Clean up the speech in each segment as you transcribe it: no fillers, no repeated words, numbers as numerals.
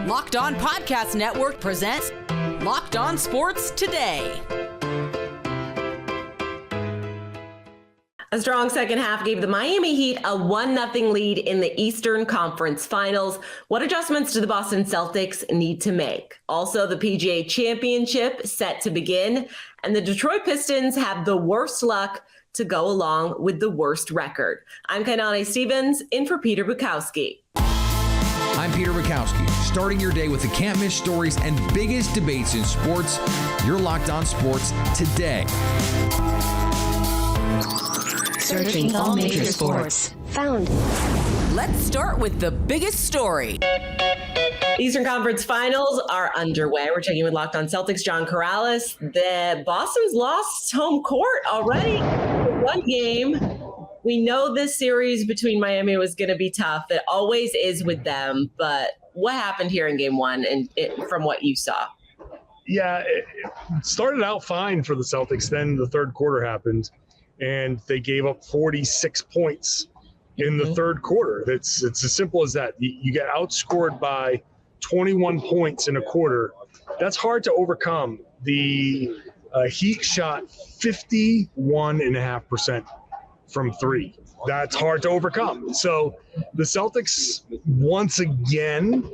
Locked On Podcast Network presents Locked On Sports Today. A strong second half gave the Miami Heat a 1-0 lead in the Eastern Conference Finals. What adjustments do the Boston Celtics need to make? Also, the PGA Championship set to begin, and the Detroit Pistons have the worst luck to go along with the worst record. I'm Kainane Stevens, in for Peter Bukowski. I'm Peter Bukowski, starting your day with the can't-miss stories and biggest debates in sports. You're Locked On Sports Today. Searching all major sports. Found. Let's start with the biggest story. Eastern Conference Finals are underway. We're checking with Locked On Celtics, John Corrales. The Boston's lost home court already for one game. We know this series between Miami was going to be tough. It always is with them. But what happened here in game one and from what you saw? Yeah, it started out fine for the Celtics. Then the third quarter happened, and they gave up 46 points in the third quarter. It's as simple as that. You get outscored by 21 points in a quarter. That's hard to overcome. The Heat shot 51.5% from three. That's hard to overcome. So the Celtics once again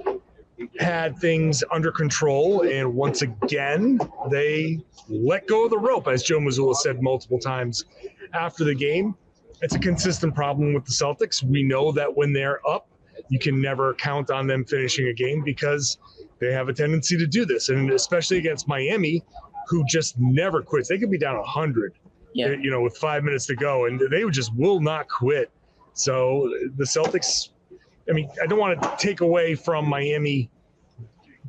had things under control, and once again they let go of the rope, as Joe Mazzulla said multiple times after the game. It's a consistent problem with the Celtics. We know that when they're up, you can never count on them finishing a game because they have a tendency to do this, and especially against Miami, who just never quits. They could be down 100, with 5 minutes to go, and they just will not quit. So the Celtics, I don't want to take away from Miami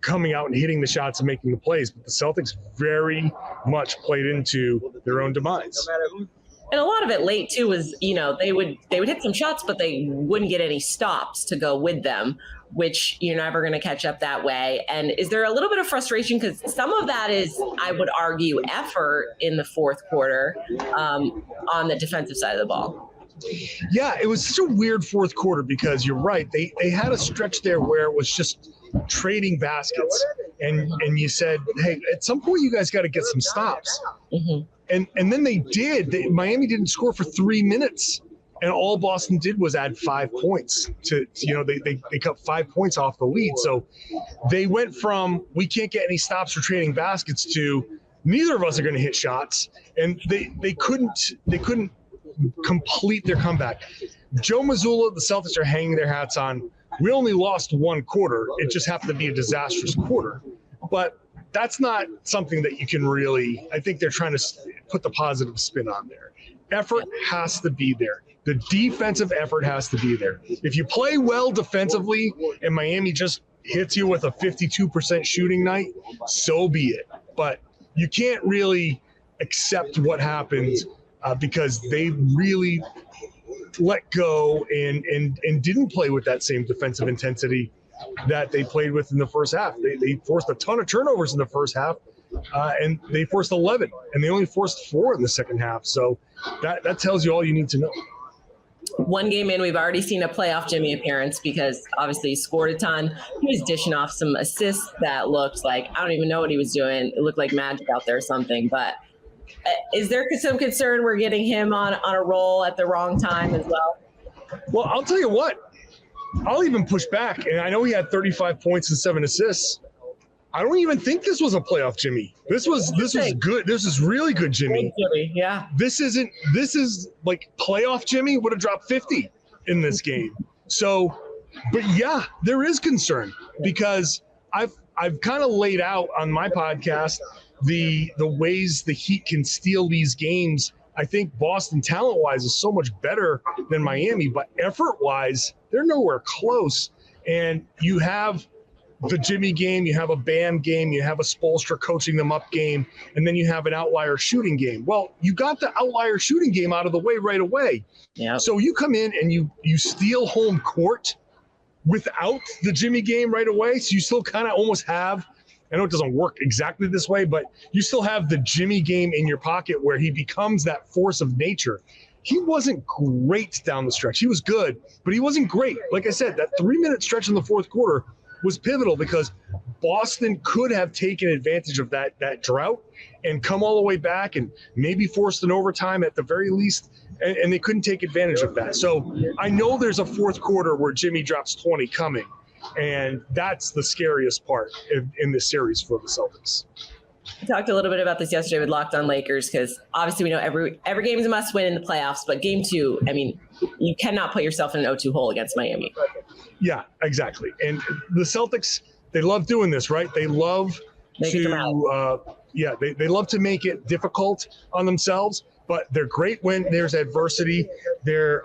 coming out and hitting the shots and making the plays, but the Celtics very much played into their own demise. And a lot of it late too was, they would hit some shots, but they wouldn't get any stops to go with them, which you're never going to catch up that way. And is there a little bit of frustration? Because some of that is, I would argue, effort in the fourth quarter on the defensive side of the ball. Yeah, it was such a weird fourth quarter because you're right. They had a stretch there where it was just trading baskets. And you said, hey, at some point you guys got to get some stops. Mm-hmm. And then they did. Miami didn't score for 3 minutes. And all Boston did was add 5 points to they cut 5 points off the lead. So they went from we can't get any stops for trading baskets to neither of us are going to hit shots. And they couldn't complete their comeback. Joe Mazzulla, the Celtics are hanging their hats on. We only lost one quarter. It just happened to be a disastrous quarter. But that's not something that you can really, I think they're trying to put the positive spin on there. Effort has to be there. The defensive effort has to be there. If you play well defensively and Miami just hits you with a 52% shooting night, so be it. But you can't really accept what happened because they really let go and didn't play with that same defensive intensity that they played with in the first half. They forced a ton of turnovers in the first half, and they forced 11, and they only forced 4 in the second half. So that tells you all you need to know. One game in, we've already seen a playoff Jimmy appearance because obviously he scored a ton. He was dishing off some assists that looked like, I don't even know what he was doing. It looked like magic out there or something. But is there some concern we're getting him on a roll at the wrong time as well? Well, I'll tell you what. I'll even push back. And I know he had 35 points and 7 assists. I don't even think this was a playoff Jimmy. This was good. This is really good Jimmy. Jimmy, yeah. This is like playoff Jimmy would have dropped 50 in this game. So, but yeah, there is concern because I've kind of laid out on my podcast the ways the Heat can steal these games. I think Boston talent-wise is so much better than Miami, but effort-wise, they're nowhere close. And you have the Jimmy game, you have a Bam game, you have a Spoelstra coaching them up game, and then you have an outlier shooting game. Well, you got the outlier shooting game out of the way right away. Yeah. So you come in and you steal home court without the Jimmy game right away. So you still kind of almost have, I know it doesn't work exactly this way, but you still have the Jimmy game in your pocket where he becomes that force of nature. He wasn't great down the stretch. He was good, but he wasn't great. Like I said, that 3-minute stretch in the fourth quarter was pivotal because Boston could have taken advantage of that drought and come all the way back and maybe forced an overtime at the very least, and they couldn't take advantage of that. So I know there's a fourth quarter where Jimmy drops 20 coming, and that's the scariest part in this series for the Celtics. We talked a little bit about this yesterday with Locked On Lakers because obviously we know every game is a must win in the playoffs, but game 2, I mean, you cannot put yourself in an 0-2 hole against Miami. Yeah, exactly. And the Celtics, they love doing this, right? They love they love to make it difficult on themselves, but they're great when there's adversity. They're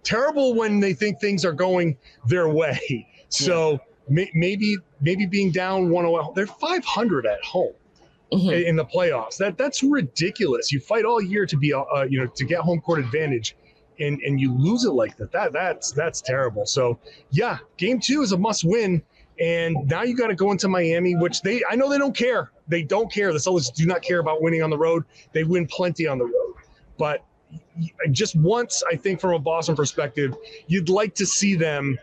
terrible when they think things are going their way. So maybe being down 1-0, they're 500 at home in the playoffs. That's ridiculous. You fight all year to be to get home court advantage, and you lose it like that. That's terrible. So yeah, game 2 is a must win. And now you got to go into Miami, which I know they don't care. They don't care. The Celtics do not care about winning on the road. They win plenty on the road. But just once, I think from a Boston perspective, you'd like to see them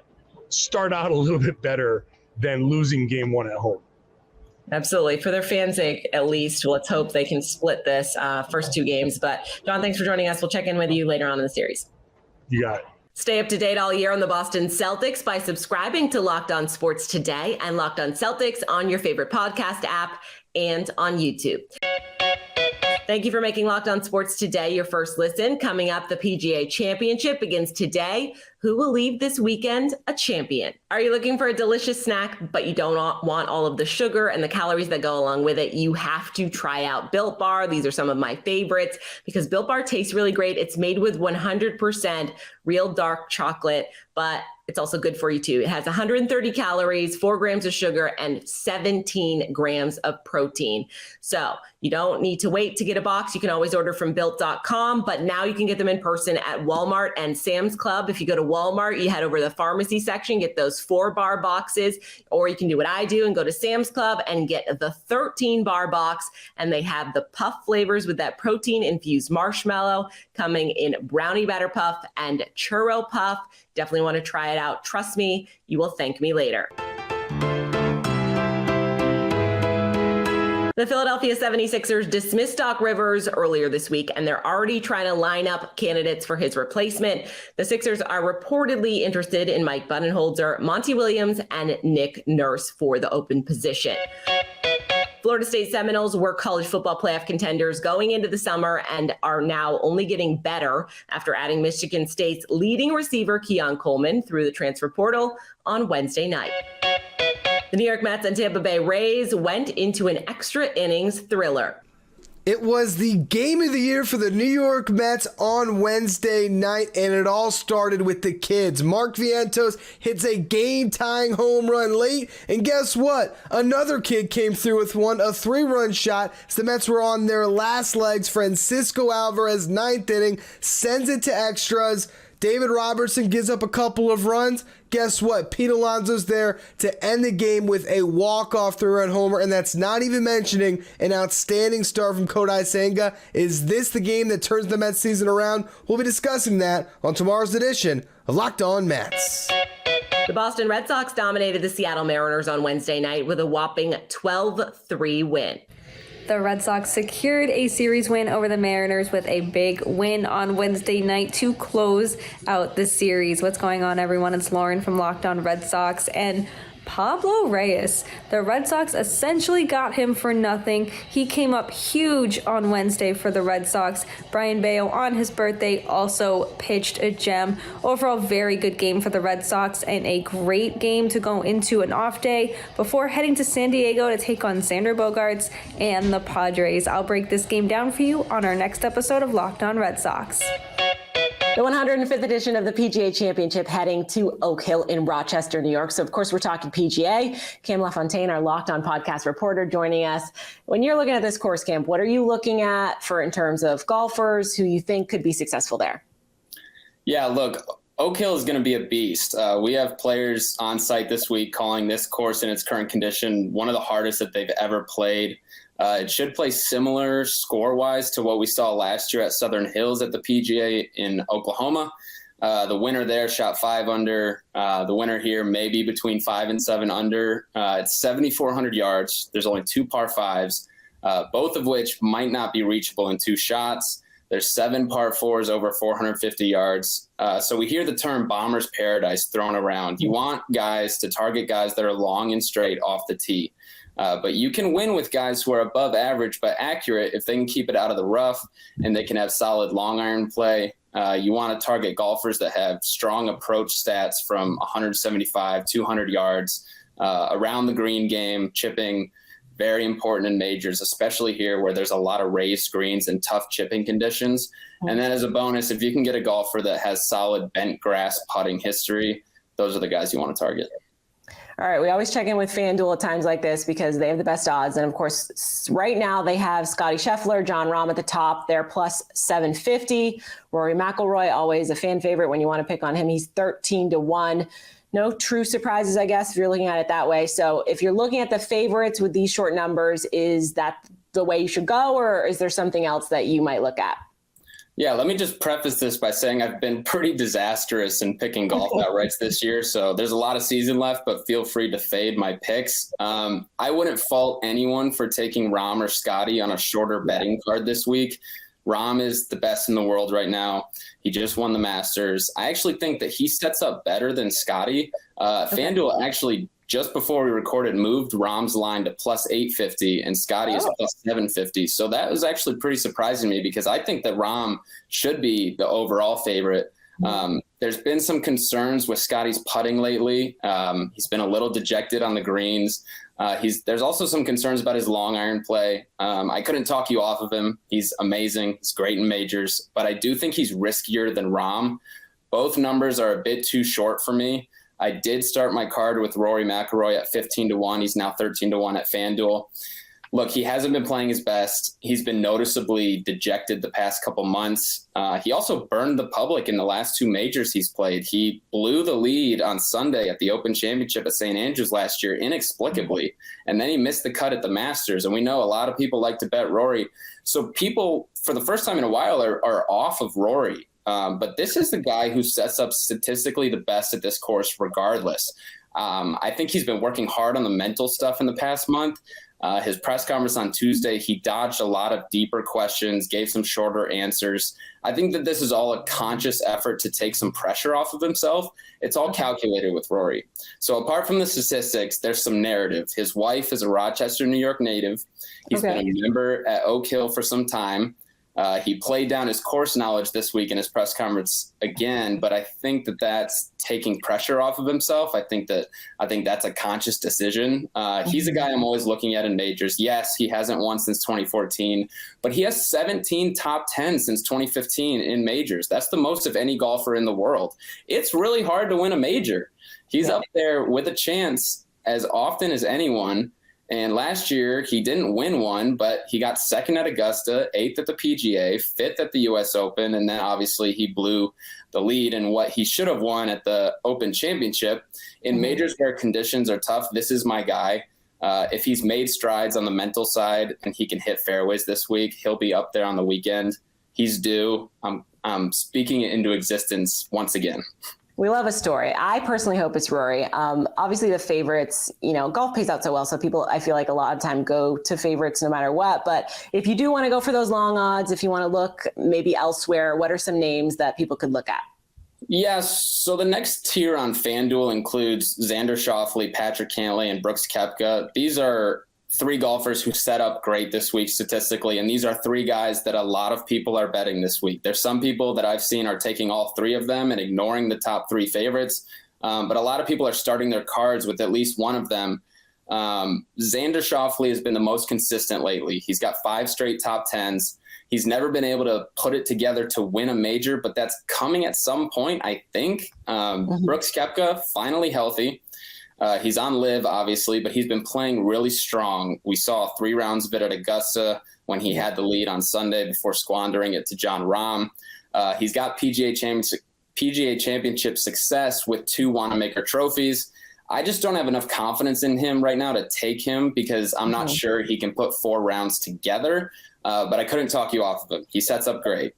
start out a little bit better than losing game 1 at home. Absolutely. For their fans' sake, at least, let's hope they can split this first 2 games. But John, thanks for joining us. We'll check in with you later on in the series. You got it. Stay up to date all year on the Boston Celtics by subscribing to Locked On Sports Today and Locked On Celtics on your favorite podcast app and on YouTube. Thank you for making Locked On Sports Today your first listen. Coming up, the PGA Championship begins today. Who will leave this weekend a champion? Are you looking for a delicious snack, but you don't want all of the sugar and the calories that go along with it? You have to try out Built Bar. These are some of my favorites because Built Bar tastes really great. It's made with 100% real dark chocolate, but it's also good for you too. It has 130 calories, 4 grams of sugar, and 17 grams of protein. So you don't need to wait to get a box. You can always order from Built.com, but now you can get them in person at Walmart and Sam's Club. If you go to Walmart, you head over to the pharmacy section, get those 4-bar boxes, or you can do what I do and go to Sam's Club and get the 13-bar box. And they have the puff flavors with that protein-infused marshmallow coming in brownie batter puff and churro puff. Definitely want to try it out. Trust me, you will thank me later. The Philadelphia 76ers dismissed Doc Rivers earlier this week, and they're already trying to line up candidates for his replacement. The Sixers are reportedly interested in Mike Budenholzer, Monty Williams, and Nick Nurse for the open position. Florida State Seminoles were college football playoff contenders going into the summer and are now only getting better after adding Michigan State's leading receiver, Keon Coleman, through the transfer portal on Wednesday night. The New York Mets and Tampa Bay Rays went into an extra innings thriller. It was the game of the year for the New York Mets on Wednesday night, and it all started with the kids. Mark Vientos hits a game-tying home run late, and guess what? Another kid came through with a 3-run shot as the Mets were on their last legs. Francisco Alvarez, 9th inning, sends it to extras. David Robertson gives up a couple of runs. Guess what? Pete Alonso's there to end the game with a walk-off 3-run homer, and that's not even mentioning an outstanding start from Kodai Senga. Is this the game that turns the Mets season around? We'll be discussing that on tomorrow's edition of Locked On Mets. The Boston Red Sox dominated the Seattle Mariners on Wednesday night with a whopping 12-3 win. The Red Sox secured a series win over the Mariners with a big win on Wednesday night to close out the series. What's going on, everyone? It's Lauren from Locked On Red Sox, and Pablo Reyes. The Red Sox essentially got him for nothing. He came up huge on Wednesday for the Red Sox. Brian Bayo on his birthday also pitched a gem. Overall, very good game for the Red Sox and a great game to go into an off day before heading to San Diego to take on Xander Bogaerts and the Padres. I'll break this game down for you on our next episode of Locked On Red Sox. The 105th edition of the PGA Championship heading to Oak Hill in Rochester, New York. So, of course, we're talking PGA. Cam LaFontaine, our Locked On podcast reporter, joining us. When you're looking at this course, Cam, what are you looking at in terms of golfers who you think could be successful there? Yeah, look, Oak Hill is going to be a beast. We have players on site this week calling this course in its current condition one of the hardest that they've ever played. It should play similar score-wise to what we saw last year at Southern Hills at the PGA in Oklahoma. The winner there shot 5 under. The winner here may be between 5 and 7 under. It's 7,400 yards. There's only 2 par 5s, both of which might not be reachable in 2 shots. There's 7 par 4s over 450 yards. So we hear the term bomber's paradise thrown around. You want guys to target guys that are long and straight off the tee. But you can win with guys who are above average but accurate if they can keep it out of the rough and they can have solid long iron play. You want to target golfers that have strong approach stats from 175, 200 yards, around the green game, chipping, very important in majors, especially here where there's a lot of raised greens and tough chipping conditions. And then as a bonus, if you can get a golfer that has solid bent grass putting history, those are the guys you want to target. All right, we always check in with FanDuel at times like this because they have the best odds. And of course, right now they have Scotty Scheffler, John Rahm at the top. They're plus 750. Rory McIlroy, always a fan favorite when you want to pick on him. He's 13-1. No true surprises, I guess, if you're looking at it that way. So if you're looking at the favorites with these short numbers, is that the way you should go, or is there something else that you might look at? Yeah, let me just preface this by saying I've been pretty disastrous in picking golf outrights this year. So there's a lot of season left, but feel free to fade my picks. I wouldn't fault anyone for taking Rahm or Scotty on a shorter betting card this week. Rahm is the best in the world right now. He just won the Masters. I actually think that he sets up better than Scotty. FanDuel actually, just before we recorded, moved Rahm's line to plus 850 and Scotty is plus 750. So that was actually pretty surprising to me because I think that Rahm should be the overall favorite. There's been some concerns with Scotty's putting lately. He's been a little dejected on the greens. There's also some concerns about his long iron play. I couldn't talk you off of him. He's amazing. He's great in majors, but I do think he's riskier than Rahm. Both numbers are a bit too short for me. I did start my card with Rory McIlroy at 15-1. He's now 13-1 at FanDuel. Look, he hasn't been playing his best. He's been noticeably dejected the past couple months. He also burned the public in the last 2 majors he's played. He blew the lead on Sunday at the Open Championship at St. Andrews last year inexplicably, and then he missed the cut at the Masters. And we know a lot of people like to bet Rory. So people, for the first time in a while, are off of Rory. But this is the guy who sets up statistically the best at this course regardless. I think he's been working hard on the mental stuff in the past month. His press conference on Tuesday, he dodged a lot of deeper questions, gave some shorter answers. I think that this is all a conscious effort to take some pressure off of himself. It's all calculated with Rory. So apart from the statistics, there's some narrative. His wife is a Rochester, New York native. He's been a member at Oak Hill for some time. He played down his course knowledge this week in his press conference again, but I think that that's taking pressure off of himself. I think that's a conscious decision. He's a guy I'm always looking at in majors. Yes, he hasn't won since 2014, but he has 17 top 10 since 2015 in majors. That's the most of any golfer in the world. It's really hard to win a major. He's up there with a chance as often as anyone. And last year, he didn't win one, but he got second at Augusta, 8th at the PGA, 5th at the U.S. Open, and then obviously he blew the lead in what he should have won at the Open Championship. In majors where conditions are tough, this is my guy. If he's made strides on the mental side and he can hit fairways this week, he'll be up there on the weekend. He's due. I'm speaking it into existence once again. We love a story. I personally hope it's Rory. Obviously the favorites, golf pays out so well. So people, I feel like a lot of time go to favorites no matter what. But if you do want to go for those long odds, if you want to look maybe elsewhere, what are some names that people could look at? Yes. So the next tier on FanDuel includes Xander Schauffele, Patrick Cantlay, and Brooks Koepka. These are 3 golfers who set up great this week statistically, and these are 3 guys that a lot of people are betting this week. There's some people that I've seen are taking all 3 of them and ignoring the top 3 favorites, but a lot of people are starting their cards with at least one of them. Xander Schauffele has been the most consistent lately. He's got 5 straight top 10s. He's never been able to put it together to win a major, but that's coming at some point, I think. Brooks Koepka, finally healthy. He's on live, obviously, but he's been playing really strong. We saw 3 rounds of it at Augusta when he had the lead on Sunday before squandering it to John Rahm. He's got PGA Championship success with 2 Wanamaker trophies. I just don't have enough confidence in him right now to take him because I'm not sure he can put 4 rounds together, but I couldn't talk you off of him. He sets up great.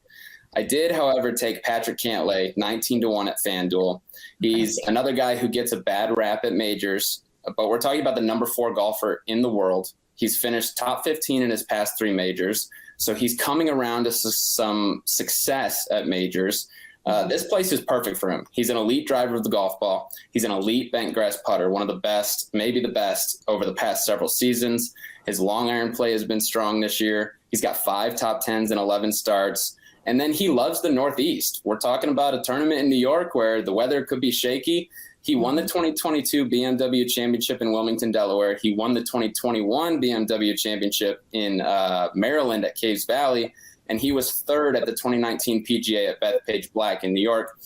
I did, however, take Patrick Cantlay, 19-1 at FanDuel. He's another guy who gets a bad rap at majors, but we're talking about the number 4 golfer in the world. He's finished top 15 in his past 3 majors, so he's coming around to some success at majors. This place is perfect for him. He's an elite driver of the golf ball. He's an elite bent grass putter, one of the best, maybe the best over the past several seasons. His long iron play has been strong this year. He's got 5 top 10s and 11 starts. And then he loves the Northeast. We're talking about a tournament in New York where the weather could be shaky. He won the 2022 BMW Championship in Wilmington, Delaware. He won the 2021 BMW Championship in Maryland at Caves Valley. And he was 3rd at the 2019 PGA at Bethpage Black in New York.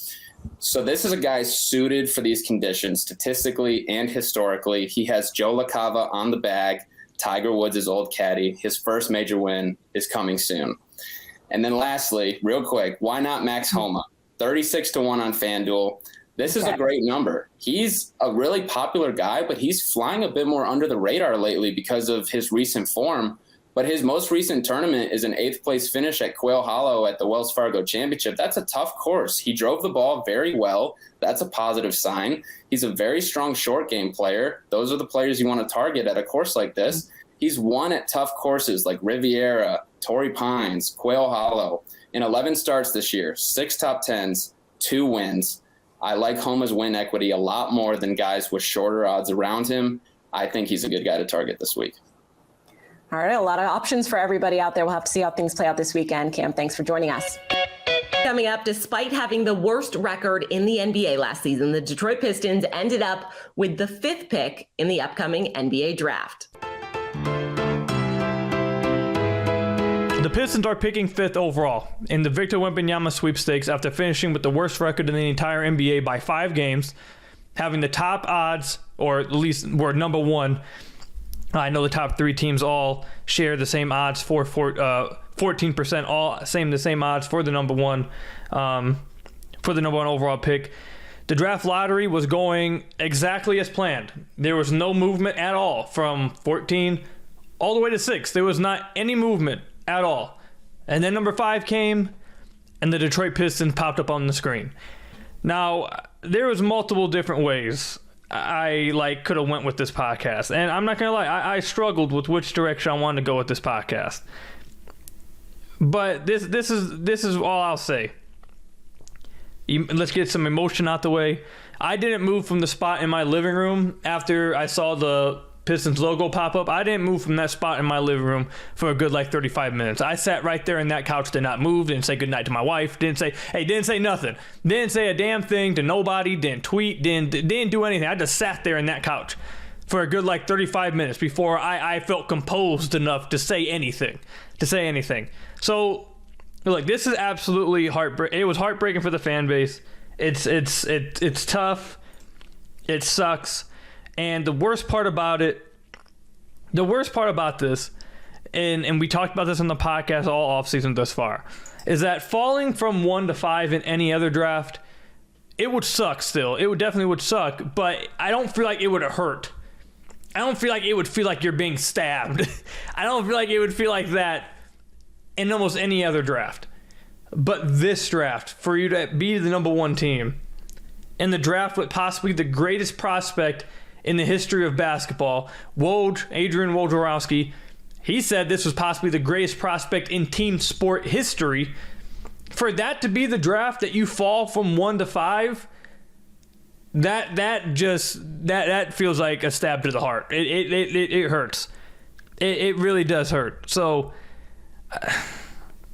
So this is a guy suited for these conditions, statistically and historically. He has Joe LaCava on the bag. Tiger Woods' is old caddy. His first major win is coming soon. And then lastly, real quick, why not Max Homa? 36-1 on FanDuel. This is a great number. He's a really popular guy, but he's flying a bit more under the radar lately because of his recent form. But his most recent tournament is an 8th place finish at Quail Hollow at the Wells Fargo Championship. That's a tough course. He drove the ball very well. That's a positive sign. He's a very strong short game player. Those are the players you want to target at a course like this. He's won at tough courses like Riviera, Torrey Pines, Quail Hollow. In 11 starts this year, 6 top 10s, 2 wins. I like Homa's win equity a lot more than guys with shorter odds around him. I think he's a good guy to target this week. All right, a lot of options for everybody out there. We'll have to see how things play out this weekend. Cam, thanks for joining us. Coming up, despite having the worst record in the NBA last season, the Detroit Pistons ended up with the 5th pick in the upcoming NBA draft. The Pistons are picking 5th overall in the Victor Wembanyama sweepstakes after finishing with the worst record in the entire NBA by 5 games, having the top odds, or at least were number 1. I know the top 3 teams all share the same odds for 14%, all the same odds for the number 1 overall pick. The draft lottery was going exactly as planned. There was no movement at all from 14 all the way to 6. There was not any movement at all. And then number 5 came, and the Detroit Pistons popped up on the screen. Now, there was multiple different ways I could have went with this podcast. And I'm not going to lie, I struggled with which direction I wanted to go with this podcast. But this is all I'll say. Let's get some emotion out the way. I didn't move from the spot in my living room after I saw the Pistons logo pop up. I didn't move from that spot in my living room for a good 35 minutes. I sat right there in that couch, did not move, didn't say goodnight to my wife, didn't say nothing. Didn't say a damn thing to nobody, didn't tweet, didn't do anything. I just sat there in that couch for a good 35 minutes before I felt composed enough to say anything. So, look, this is absolutely heartbreaking. It was heartbreaking for the fan base. It's tough. It sucks. And the worst part about this, and we talked about this on the podcast all offseason thus far, is that falling from 1 to 5 in any other draft, it would suck still. It definitely would suck, but I don't feel like it would have hurt. I don't feel like it would feel like you're being stabbed. I don't feel like it would feel like that in almost any other draft. But this draft, for you to be the number 1 team, in the draft with possibly the greatest prospect in the history of basketball, Adrian Wojnarowski, he said this was possibly the greatest prospect in team sport history. For that to be the draft that you fall from 1 to 5, that feels like a stab to the heart. It hurts. It really does hurt. So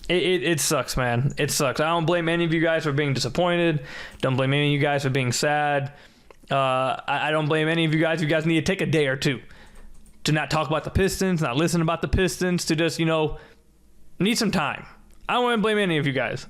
it sucks, man. It sucks. I don't blame any of you guys for being disappointed. Don't blame any of you guys for being sad. I don't blame any of you guys. You guys need to take a day or two to not talk about the Pistons, not listen about the Pistons, to just, need some time. I don't want to blame any of you guys.